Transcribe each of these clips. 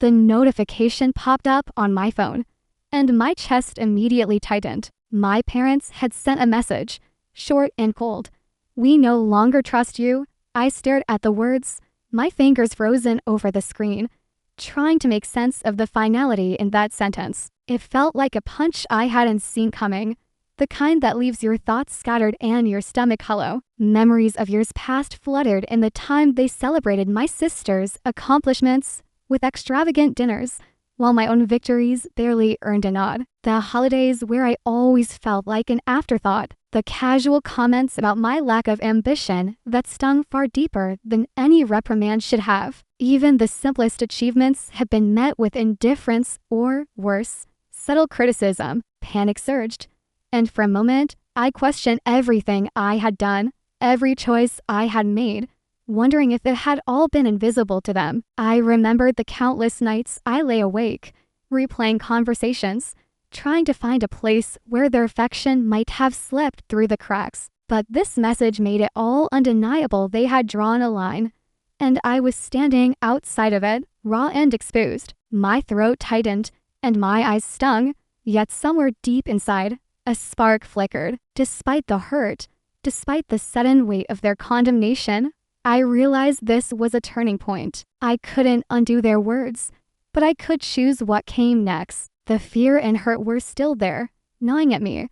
the notification popped up on my phone, and my chest immediately tightened. My parents had sent a message, short and cold. "We no longer trust you." I stared at the words, my fingers frozen over the screen, trying to make sense of the finality in that sentence. It felt like a punch I hadn't seen coming, the kind that leaves your thoughts scattered and your stomach hollow. Memories of years past flooded in the time they celebrated my sister's accomplishments with extravagant dinners, while my own victories barely earned a nod. The holidays where I always felt like an afterthought. The casual comments about my lack of ambition that stung far deeper than any reprimand should have. Even the simplest achievements had been met with indifference or, worse, subtle criticism. Panic surged, and for a moment, I questioned everything I had done, every choice I had made, wondering if it had all been invisible to them. I remembered the countless nights I lay awake, replaying conversations, trying to find a place where their affection might have slipped through the cracks. But this message made it all undeniable they had drawn a line, and I was standing outside of it, raw and exposed. My throat tightened, and my eyes stung, yet somewhere deep inside, a spark flickered. Despite the hurt, despite the sudden weight of their condemnation, I realized this was a turning point. I couldn't undo their words, but I could choose what came next. The fear and hurt were still there, gnawing at me,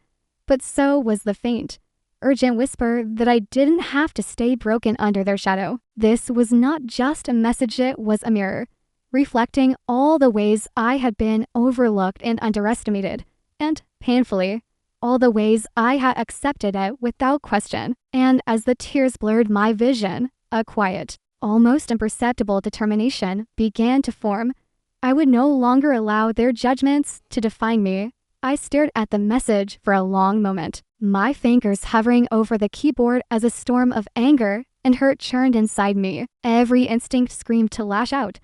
but so was the faint, urgent whisper that I didn't have to stay broken under their shadow. This was not just a message, it was a mirror, reflecting all the ways I had been overlooked and underestimated, and, painfully, all the ways I had accepted it without question. And as the tears blurred my vision, a quiet, almost imperceptible determination began to form. I would no longer allow their judgments to define me. I stared at the message for a long moment, my fingers hovering over the keyboard as a storm of anger and hurt churned inside me. Every instinct screamed to lash out,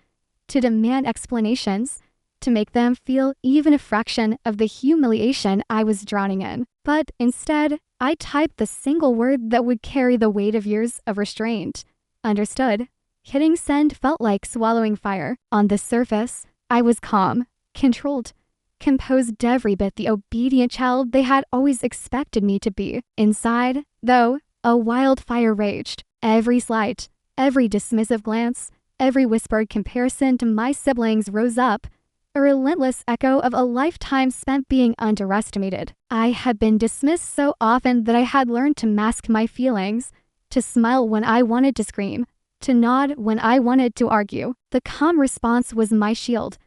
to demand explanations, to make them feel even a fraction of the humiliation I was drowning in. But instead, I typed the single word that would carry the weight of years of restraint. Understood. Hitting send felt like swallowing fire. On the surface, I was calm, controlled, composed, every bit the obedient child they had always expected me to be. Inside, though, a wildfire raged. Every slight, every dismissive glance, every whispered comparison to my siblings rose up, a relentless echo of a lifetime spent being underestimated. I had been dismissed so often that I had learned to mask my feelings, to smile when I wanted to scream, to nod when I wanted to argue. The calm response was my shield,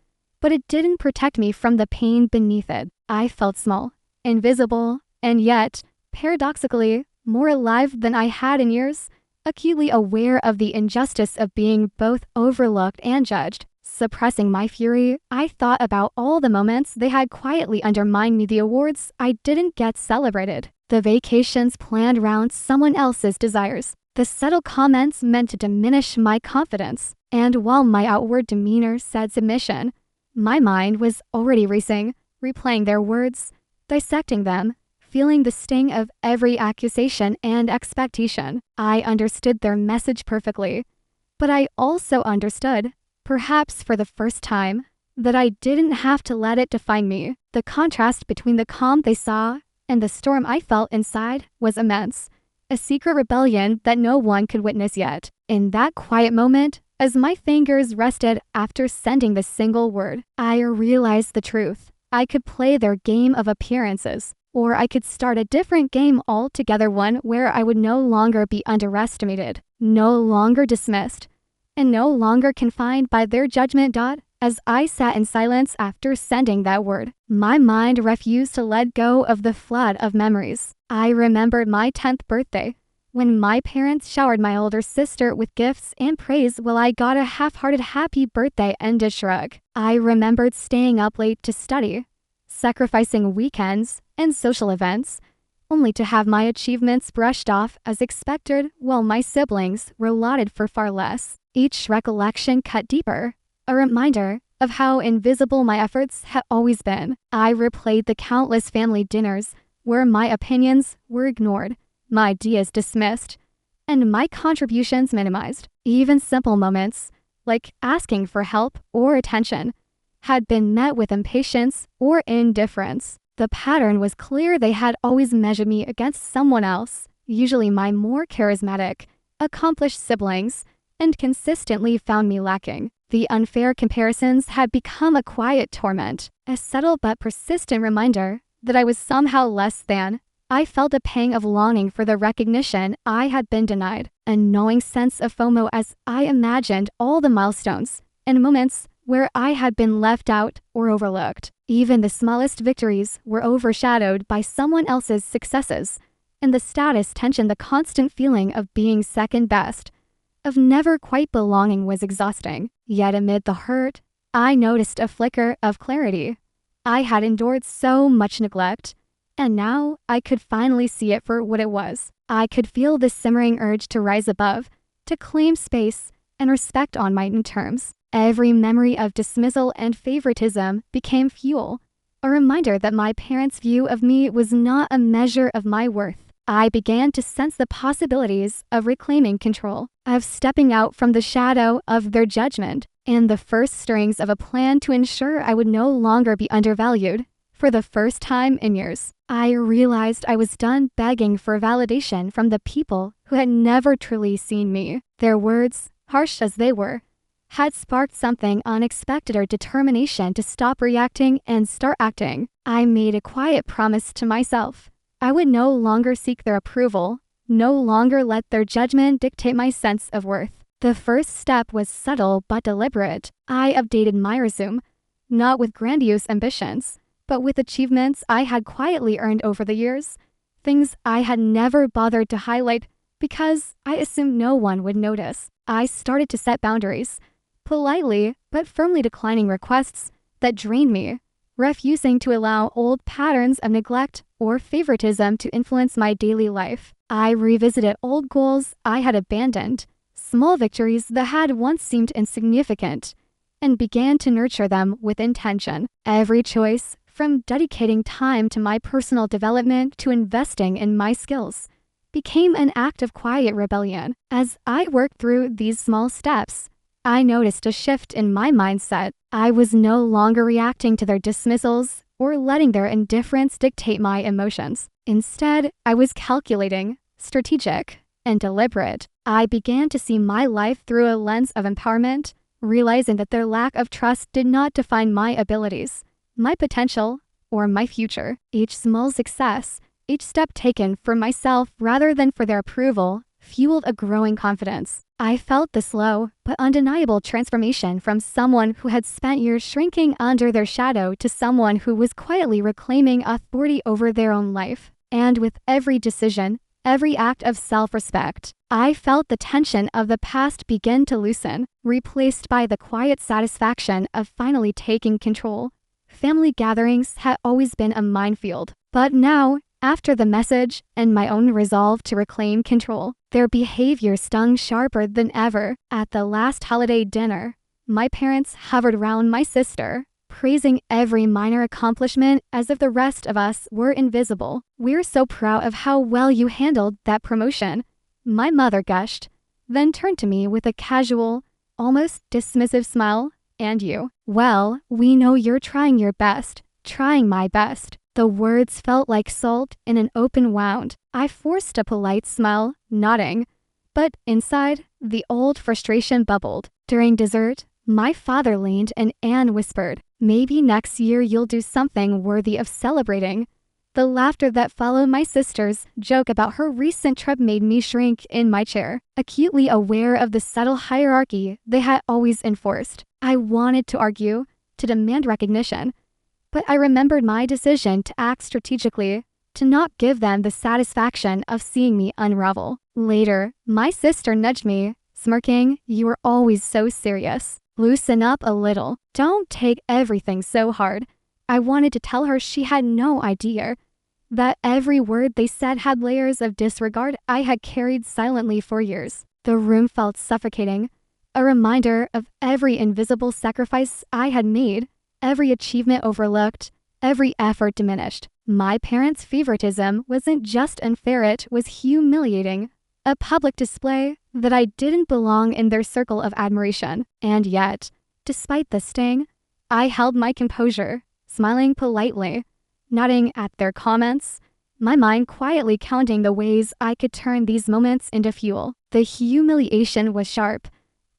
but it didn't protect me from the pain beneath it. I felt small, invisible, and yet, paradoxically, more alive than I had in years, acutely aware of the injustice of being both overlooked and judged. Suppressing my fury, I thought about all the moments they had quietly undermined me, the awards I didn't get celebrated, the vacations planned around someone else's desires, the subtle comments meant to diminish my confidence. And while my outward demeanor said submission, my mind was already racing, replaying their words, dissecting them, feeling the sting of every accusation and expectation. I understood their message perfectly, but I also understood, perhaps for the first time, that I didn't have to let it define me. The contrast between the calm they saw and the storm I felt inside was immense, a secret rebellion that no one could witness yet. In that quiet moment, as my fingers rested after sending the single word, I realized the truth. I could play their game of appearances, or I could start a different game altogether, one where I would no longer be underestimated, no longer dismissed, and no longer confined by their judgment. As I sat in silence after sending that word, my mind refused to let go of the flood of memories. I remembered my 10th birthday, when my parents showered my older sister with gifts and praise while I got a half-hearted happy birthday and a shrug. I remembered staying up late to study, sacrificing weekends and social events, only to have my achievements brushed off as expected while my siblings were lauded for far less. Each recollection cut deeper, a reminder of how invisible my efforts had always been. I replayed the countless family dinners where my opinions were ignored, my ideas dismissed, and my contributions minimized. Even simple moments, like asking for help or attention, had been met with impatience or indifference. The pattern was clear. They had always measured me against someone else, usually my more charismatic, accomplished siblings, and consistently found me lacking. The unfair comparisons had become a quiet torment, a subtle but persistent reminder that I was somehow less than. I felt a pang of longing for the recognition I had been denied, a gnawing sense of FOMO as I imagined all the milestones and moments where I had been left out or overlooked. Even the smallest victories were overshadowed by someone else's successes, and the status tension, the constant feeling of being second best, of never quite belonging, was exhausting. Yet amid the hurt, I noticed a flicker of clarity. I had endured so much neglect, and now I could finally see it for what it was. I could feel the simmering urge to rise above, to claim space and respect on my own terms. Every memory of dismissal and favoritism became fuel, a reminder that my parents' view of me was not a measure of my worth. I began to sense the possibilities of reclaiming control, of stepping out from the shadow of their judgment, and the first stirrings of a plan to ensure I would no longer be undervalued. For the first time in years, I realized I was done begging for validation from the people who had never truly seen me. Their words, harsh as they were, had sparked something unexpected, or determination to stop reacting and start acting. I made a quiet promise to myself. I would no longer seek their approval, no longer let their judgment dictate my sense of worth. The first step was subtle but deliberate. I updated my resume, not with grandiose ambitions, but with achievements I had quietly earned over the years, things I had never bothered to highlight because I assumed no one would notice. I started to set boundaries, politely but firmly declining requests that drained me, refusing to allow old patterns of neglect or favoritism to influence my daily life. I revisited old goals I had abandoned, small victories that had once seemed insignificant, and began to nurture them with intention. Every choice, from dedicating time to my personal development to investing in my skills, became an act of quiet rebellion. As I worked through these small steps, I noticed a shift in my mindset. I was no longer reacting to their dismissals or letting their indifference dictate my emotions. Instead, I was calculating, strategic, and deliberate. I began to see my life through a lens of empowerment, realizing that their lack of trust did not define my abilities, my potential, or my future. Each small success, each step taken for myself rather than for their approval, fueled a growing confidence. I felt the slow but undeniable transformation from someone who had spent years shrinking under their shadow to someone who was quietly reclaiming authority over their own life. And with every decision, every act of self-respect, I felt the tension of the past begin to loosen, replaced by the quiet satisfaction of finally taking control. Family gatherings had always been a minefield, but now, after the message and my own resolve to reclaim control, their behavior stung sharper than ever. At the last holiday dinner, my parents hovered around my sister, praising every minor accomplishment as if the rest of us were invisible. "We're so proud of how well you handled that promotion," my mother gushed, then turned to me with a casual, almost dismissive smile. "And you? Well, we know you're trying your best, trying my best." The words felt like salt in an open wound. I forced a polite smile, nodding, but inside, the old frustration bubbled. During dessert, my father leaned and Anne whispered, "Maybe next year you'll do something worthy of celebrating." The laughter that followed my sister's joke about her recent trip made me shrink in my chair, acutely aware of the subtle hierarchy they had always enforced. I wanted to argue, to demand recognition, but I remembered my decision to act strategically, to not give them the satisfaction of seeing me unravel. Later, my sister nudged me, smirking, "You were always so serious. Loosen up a little. Don't take everything so hard." I wanted to tell her she had no idea that every word they said had layers of disregard I had carried silently for years. The room felt suffocating, a reminder of every invisible sacrifice I had made, every achievement overlooked, every effort diminished. My parents' favoritism wasn't just unfair, it was humiliating. A public display that I didn't belong in their circle of admiration. And yet, despite the sting, I held my composure, smiling politely, nodding at their comments, my mind quietly counting the ways I could turn these moments into fuel. The humiliation was sharp,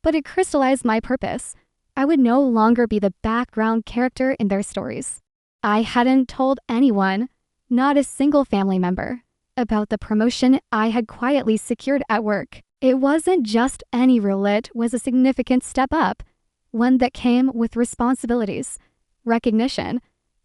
but it crystallized my purpose. I would no longer be the background character in their stories. I hadn't told anyone, not a single family member, about the promotion I had quietly secured at work. It wasn't just any role, it was a significant step up, one that came with responsibilities, recognition,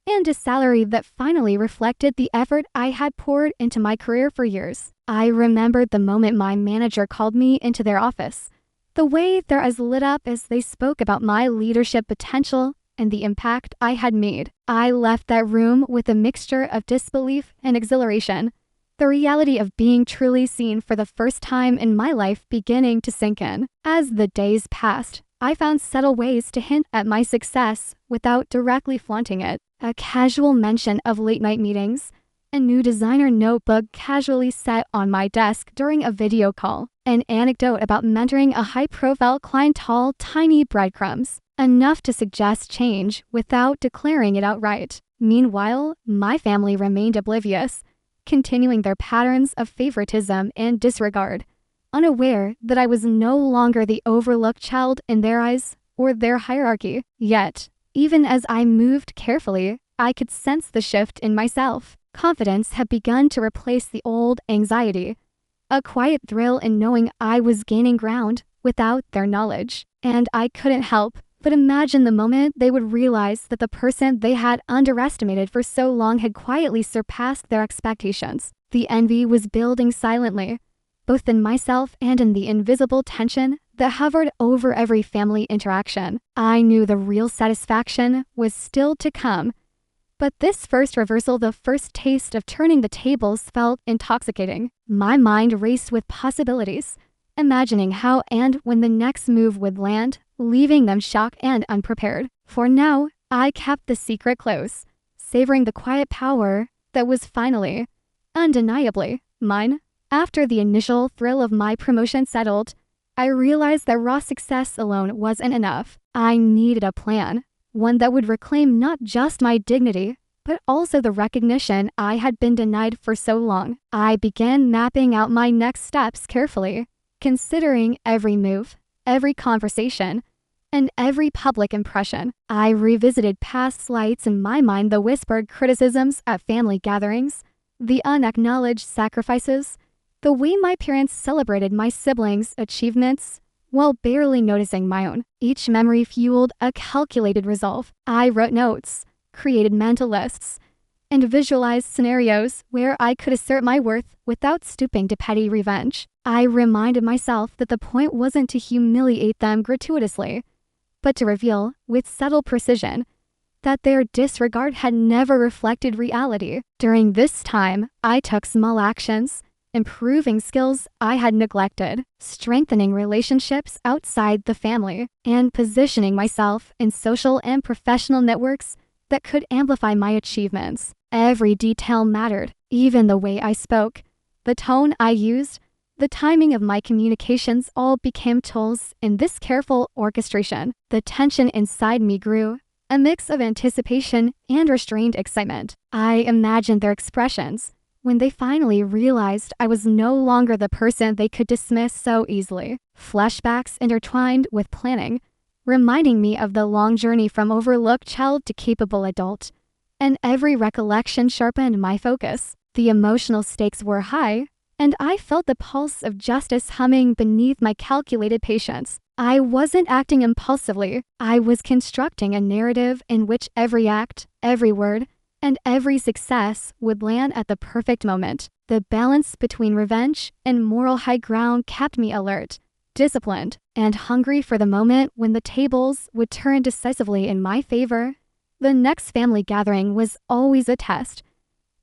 and a salary that finally reflected the effort I had poured into my career for years. I remembered the moment my manager called me into their office, the way their eyes lit up as they spoke about my leadership potential and the impact I had made. I left that room with a mixture of disbelief and exhilaration, the reality of being truly seen for the first time in my life beginning to sink in. As the days passed, I found subtle ways to hint at my success without directly flaunting it. A casual mention of late-night meetings, a new designer notebook casually set on my desk during a video call, an anecdote about mentoring a high-profile client, all tiny breadcrumbs, enough to suggest change without declaring it outright. Meanwhile, my family remained oblivious, continuing their patterns of favoritism and disregard, unaware that I was no longer the overlooked child in their eyes or their hierarchy. Yet, even as I moved carefully, I could sense the shift in myself. Confidence had begun to replace the old anxiety, a quiet thrill in knowing I was gaining ground without their knowledge. And I couldn't help but imagine the moment they would realize that the person they had underestimated for so long had quietly surpassed their expectations. The envy was building silently, both in myself and in the invisible tension that hovered over every family interaction. I knew the real satisfaction was still to come, but this first reversal, the first taste of turning the tables, felt intoxicating. My mind raced with possibilities, imagining how and when the next move would land, leaving them shocked and unprepared. For now, I kept the secret close, savoring the quiet power that was finally, undeniably, mine. After the initial thrill of my promotion settled, I realized that raw success alone wasn't enough. I needed a plan, one that would reclaim not just my dignity, but also the recognition I had been denied for so long. I began mapping out my next steps carefully, considering every move, every conversation, and every public impression. I revisited past slights in my mind, the whispered criticisms at family gatherings, the unacknowledged sacrifices, the way my parents celebrated my siblings' achievements while barely noticing my own. Each memory fueled a calculated resolve. I wrote notes, created mental lists, and visualized scenarios where I could assert my worth without stooping to petty revenge. I reminded myself that the point wasn't to humiliate them gratuitously, but to reveal, with subtle precision, that their disregard had never reflected reality. During this time, I took small actions, improving skills I had neglected, strengthening relationships outside the family, and positioning myself in social and professional networks that could amplify my achievements. Every detail mattered, even the way I spoke, the tone I used, the timing of my communications all became tools in this careful orchestration. The tension inside me grew, a mix of anticipation and restrained excitement. I imagined their expressions when they finally realized I was no longer the person they could dismiss so easily. Flashbacks intertwined with planning, reminding me of the long journey from overlooked child to capable adult, and every recollection sharpened my focus. The emotional stakes were high, and I felt the pulse of justice humming beneath my calculated patience. I wasn't acting impulsively. I was constructing a narrative in which every act, every word, and every success would land at the perfect moment. The balance between revenge and moral high ground kept me alert, disciplined, and hungry for the moment when the tables would turn decisively in my favor. The next family gathering was always a test,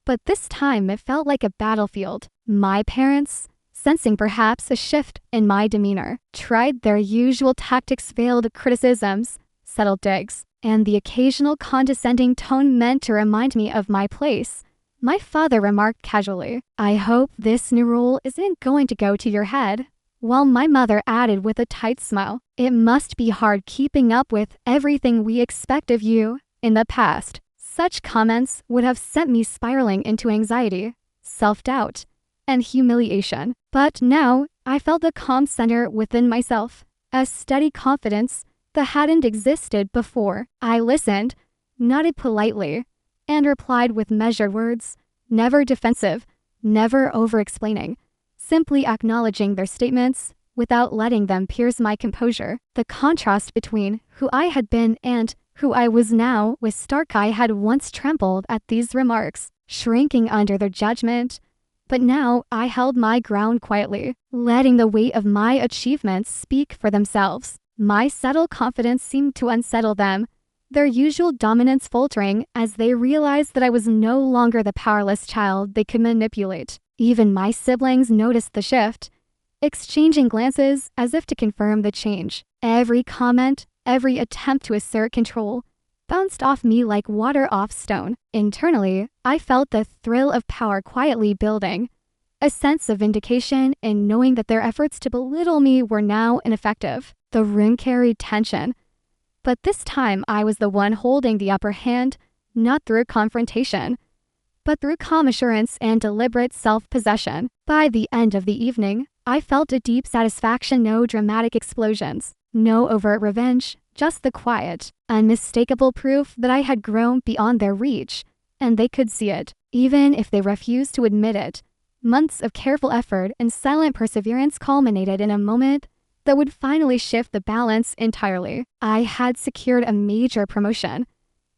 but this time it felt like a battlefield. My parents, sensing perhaps a shift in my demeanor, tried their usual tactics, veiled criticisms, subtle digs, and the occasional condescending tone meant to remind me of my place. My father remarked casually, "I hope this new role isn't going to go to your head." while my mother added with a tight smile, "It must be hard keeping up with everything we expect of you." In the past, such comments would have sent me spiraling into anxiety, self-doubt, and humiliation. But now, I felt a calm center within myself, a steady confidence that hadn't existed before. I listened, nodded politely, and replied with measured words, never defensive, never over-explaining, simply acknowledging their statements without letting them pierce my composure. The contrast between who I had been and who I was now was stark. I had once trembled at these remarks, shrinking under their judgment, but now I held my ground quietly, letting the weight of my achievements speak for themselves. My subtle confidence seemed to unsettle them, their usual dominance faltering as they realized that I was no longer the powerless child they could manipulate. Even my siblings noticed the shift, exchanging glances as if to confirm the change. Every comment, every attempt to assert control, bounced off me like water off stone. Internally, I felt the thrill of power quietly building, a sense of vindication in knowing that their efforts to belittle me were now ineffective. The room carried tension, but this time I was the one holding the upper hand, not through confrontation, but through calm assurance and deliberate self-possession. By the end of the evening, I felt a deep satisfaction. No dramatic explosions, no overt revenge, just the quiet, unmistakable proof that I had grown beyond their reach, and they could see it, even if they refused to admit it. Months of careful effort and silent perseverance culminated in a moment that would finally shift the balance entirely. I had secured a major promotion,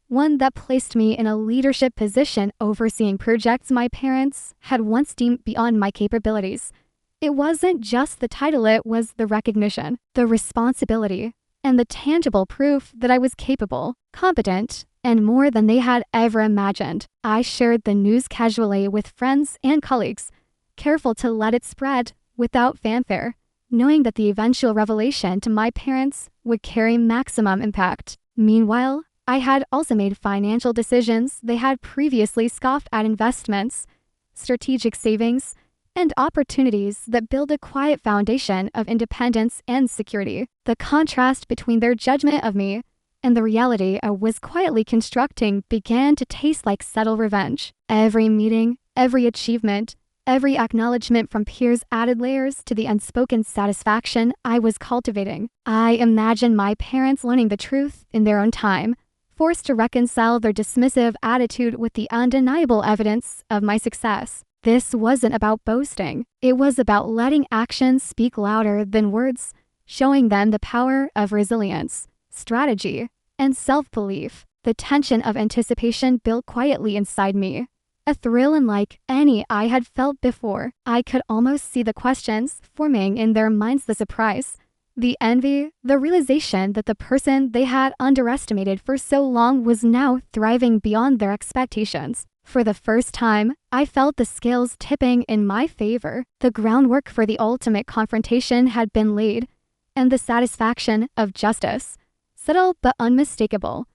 one that placed me in a leadership position overseeing projects my parents had once deemed beyond my capabilities. It wasn't just the title, it was the recognition, the responsibility, and the tangible proof that I was capable, competent, and more than they had ever imagined. I shared the news casually with friends and colleagues, careful to let it spread without fanfare, knowing that the eventual revelation to my parents would carry maximum impact. Meanwhile, I had also made financial decisions they had previously scoffed at: investments, strategic savings, and opportunities that build a quiet foundation of independence and security. The contrast between their judgment of me and the reality I was quietly constructing began to taste like subtle revenge. Every meeting, every achievement, every acknowledgement from peers added layers to the unspoken satisfaction I was cultivating. I imagined my parents learning the truth in their own time, forced to reconcile their dismissive attitude with the undeniable evidence of my success. This wasn't about boasting. It was about letting actions speak louder than words, showing them the power of resilience, strategy, and self-belief. The tension of anticipation built quietly inside me, a thrill unlike any I had felt before. I could almost see the questions forming in their minds, the surprise, the envy, the realization that the person they had underestimated for so long was now thriving beyond their expectations. For the first time, I felt the scales tipping in my favor. The groundwork for the ultimate confrontation had been laid, and the satisfaction of justice, subtle but unmistakable,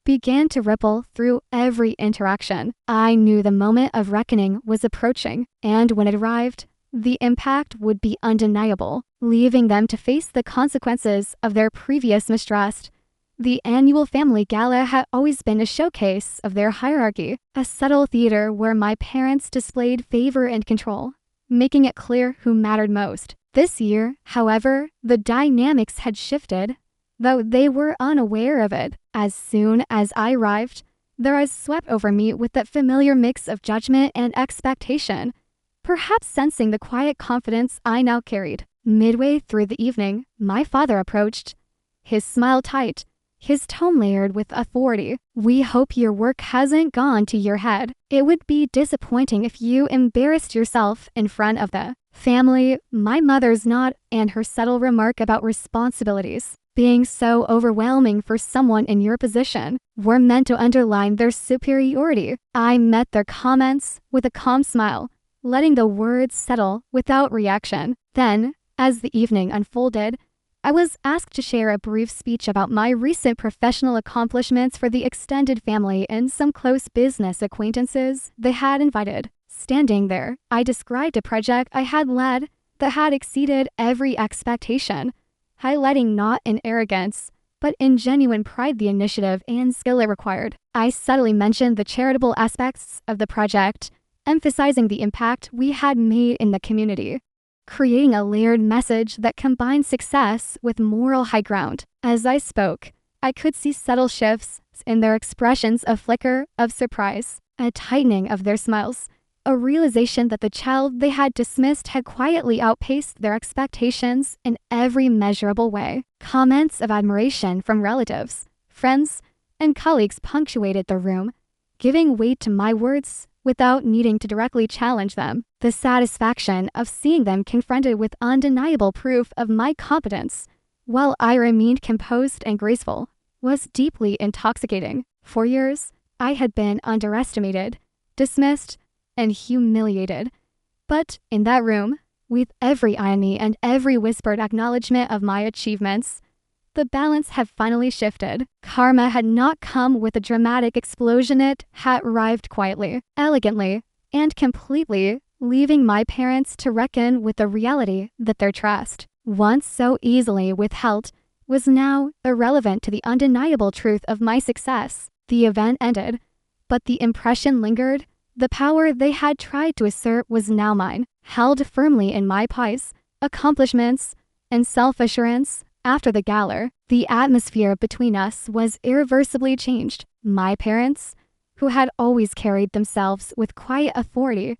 began to ripple through every interaction. I knew the moment of reckoning was approaching, and when it arrived, the impact would be undeniable, leaving them to face the consequences of their previous mistrust. The annual family gala had always been a showcase of their hierarchy, a subtle theater where my parents displayed favor and control, making it clear who mattered most. This year, however, the dynamics had shifted, though they were unaware of it. As soon as I arrived, their eyes swept over me with that familiar mix of judgment and expectation, perhaps sensing the quiet confidence I now carried. Midway through the evening, my father approached, his smile tight, his tone layered with authority. "We hope your work hasn't gone to your head. It would be disappointing if you embarrassed yourself in front of the family." My mother's nod and her subtle remark about responsibilities being so overwhelming for someone in your position were meant to underline their superiority. I met their comments with a calm smile, letting the words settle without reaction. Then, as the evening unfolded, I was asked to share a brief speech about my recent professional accomplishments for the extended family and some close business acquaintances they had invited. Standing there, I described a project I had led, that had exceeded every expectation, highlighting not in arrogance, but in genuine pride the initiative and skill it required. I subtly mentioned the charitable aspects of the project, emphasizing the impact we had made in the community, creating a layered message that combined success with moral high ground. As I spoke, I could see subtle shifts in their expressions, a flicker of surprise, a tightening of their smiles, a realization that the child they had dismissed had quietly outpaced their expectations in every measurable way. Comments of admiration from relatives, friends, and colleagues punctuated the room, giving weight to my words without needing to directly challenge them. The satisfaction of seeing them confronted with undeniable proof of my competence, while I remained composed and graceful, was deeply intoxicating. For years, I had been underestimated, dismissed, and humiliated. But in that room, with every irony and every whispered acknowledgement of my achievements, the balance had finally shifted. Karma had not come with a dramatic explosion, it had arrived quietly, elegantly, and completely, leaving my parents to reckon with the reality that their trust, once so easily withheld, was now irrelevant to the undeniable truth of my success. The event ended, but the impression lingered. The power they had tried to assert was now mine, held firmly in my pies, accomplishments, and self-assurance. After the gala, the atmosphere between us was irreversibly changed. My parents, who had always carried themselves with quiet authority,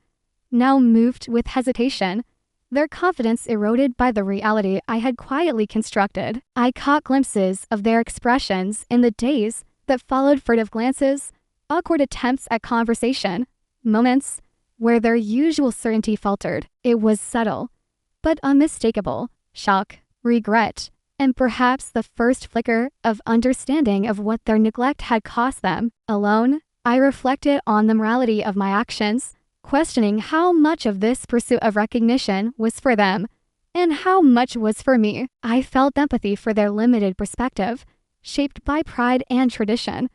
now moved with hesitation, their confidence eroded by the reality I had quietly constructed. I caught glimpses of their expressions in the days that followed, furtive glances, awkward attempts at conversation, moments where their usual certainty faltered. It was subtle, but unmistakable. Shock, regret, and perhaps the first flicker of understanding of what their neglect had cost them. Alone, I reflected on the morality of my actions, questioning how much of this pursuit of recognition was for them and how much was for me. I felt empathy for their limited perspective, shaped by pride and tradition,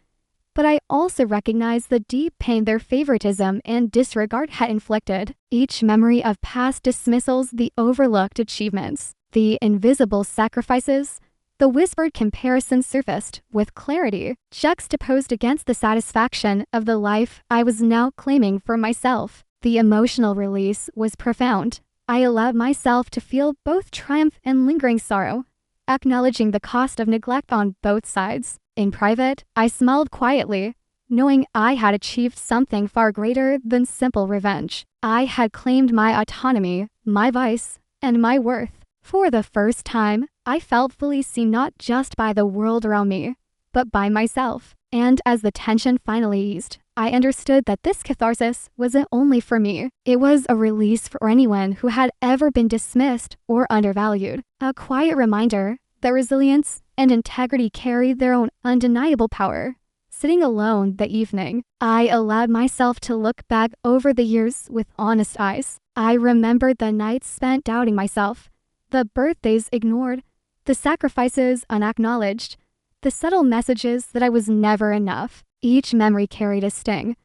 but I also recognized the deep pain their favoritism and disregard had inflicted. Each memory of past dismissals, the overlooked achievements, the invisible sacrifices, the whispered comparisons surfaced with clarity, juxtaposed against the satisfaction of the life I was now claiming for myself. The emotional release was profound. I allowed myself to feel both triumph and lingering sorrow, acknowledging the cost of neglect on both sides. In private, I smiled quietly, knowing I had achieved something far greater than simple revenge. I had claimed my autonomy, my voice, and my worth. For the first time, I felt fully seen, not just by the world around me, but by myself. And as the tension finally eased, I understood that this catharsis wasn't only for me. It was a release for anyone who had ever been dismissed or undervalued. A quiet reminder that resilience and integrity carry their own undeniable power. Sitting alone that evening, I allowed myself to look back over the years with honest eyes. I remembered the nights spent doubting myself, the birthdays ignored, the sacrifices unacknowledged, the subtle messages that I was never enough. Each memory carried a sting.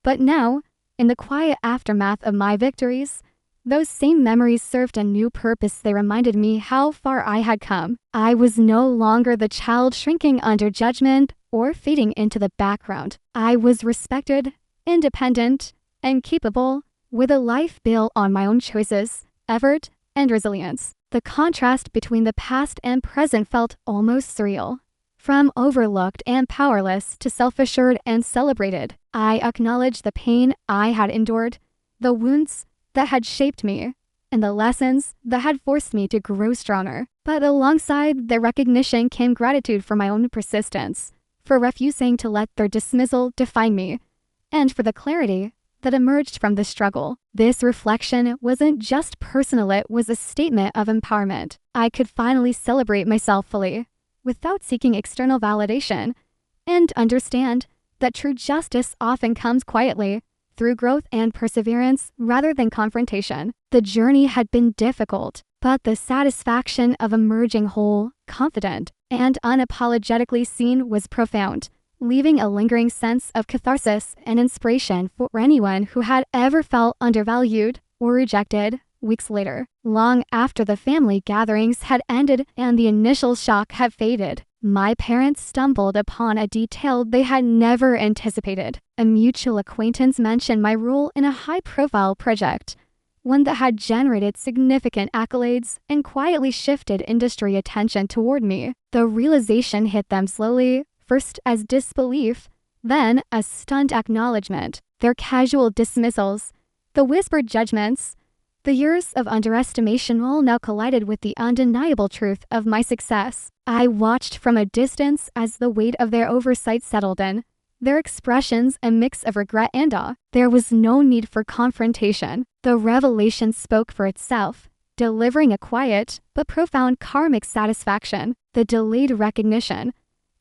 But now, in the quiet aftermath of my victories, those same memories served a new purpose. They reminded me how far I had come. I was no longer the child shrinking under judgment or fading into the background. I was respected, independent, and capable, with a life built on my own choices, effort, and resilience. The contrast between the past and present felt almost surreal. From overlooked and powerless to self-assured and celebrated, I acknowledged the pain I had endured, the wounds that had shaped me, and the lessons that had forced me to grow stronger. But alongside the recognition came gratitude for my own persistence, for refusing to let their dismissal define me, and for the clarity that emerged from the struggle. This reflection wasn't just personal, it was a statement of empowerment. I could finally celebrate myself fully, without seeking external validation, and understand that true justice often comes quietly, through growth and perseverance rather than confrontation. The journey had been difficult, but the satisfaction of emerging whole, confident, and unapologetically seen was profound, leaving a lingering sense of catharsis and inspiration for anyone who had ever felt undervalued or rejected. Weeks later, long after the family gatherings had ended and the initial shock had faded, my parents stumbled upon a detail they had never anticipated. A mutual acquaintance mentioned my role in a high-profile project, one that had generated significant accolades and quietly shifted industry attention toward me. The realization hit them slowly, first as disbelief, then as stunned acknowledgement. Their casual dismissals, the whispered judgments, the years of underestimation all now collided with the undeniable truth of my success. I watched from a distance as the weight of their oversight settled in, their expressions a mix of regret and awe. There was no need for confrontation. The revelation spoke for itself, delivering a quiet but profound karmic satisfaction. The delayed recognition,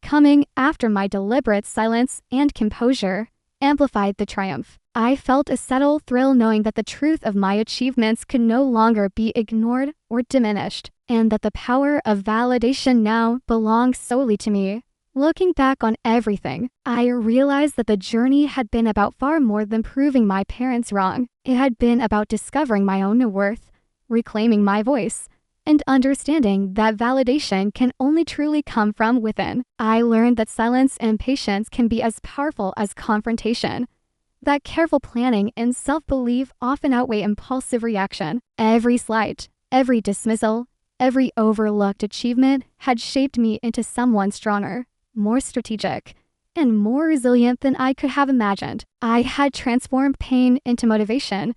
coming after my deliberate silence and composure, amplified the triumph. I felt a subtle thrill knowing that the truth of my achievements could no longer be ignored or diminished, and that the power of validation now belonged solely to me. Looking back on everything, I realized that the journey had been about far more than proving my parents wrong. It had been about discovering my own worth, reclaiming my voice, and understanding that validation can only truly come from within. I learned that silence and patience can be as powerful as confrontation, that careful planning and self-belief often outweigh impulsive reaction. Every slight, every dismissal, every overlooked achievement had shaped me into someone stronger, more strategic, and more resilient than I could have imagined. I had transformed pain into motivation,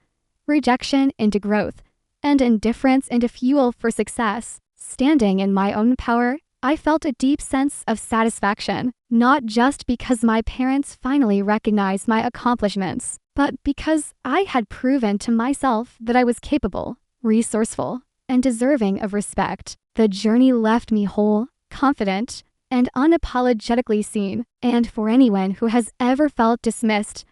rejection into growth, and indifference into fuel for success. Standing in my own power, I felt a deep sense of satisfaction, not just because my parents finally recognized my accomplishments, but because I had proven to myself that I was capable, resourceful, and deserving of respect. The journey left me whole, confident, and unapologetically seen. And for anyone who has ever felt dismissed,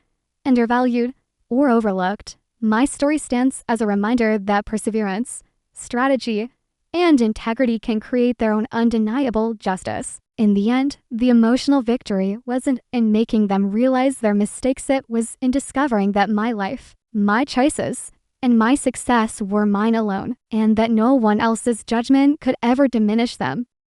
undervalued, or overlooked, my story stands as a reminder that perseverance, strategy, and integrity can create their own undeniable justice. In the end, the emotional victory wasn't in making them realize their mistakes, it was in discovering that my life, my choices, and my success were mine alone, and that no one else's judgment could ever diminish them.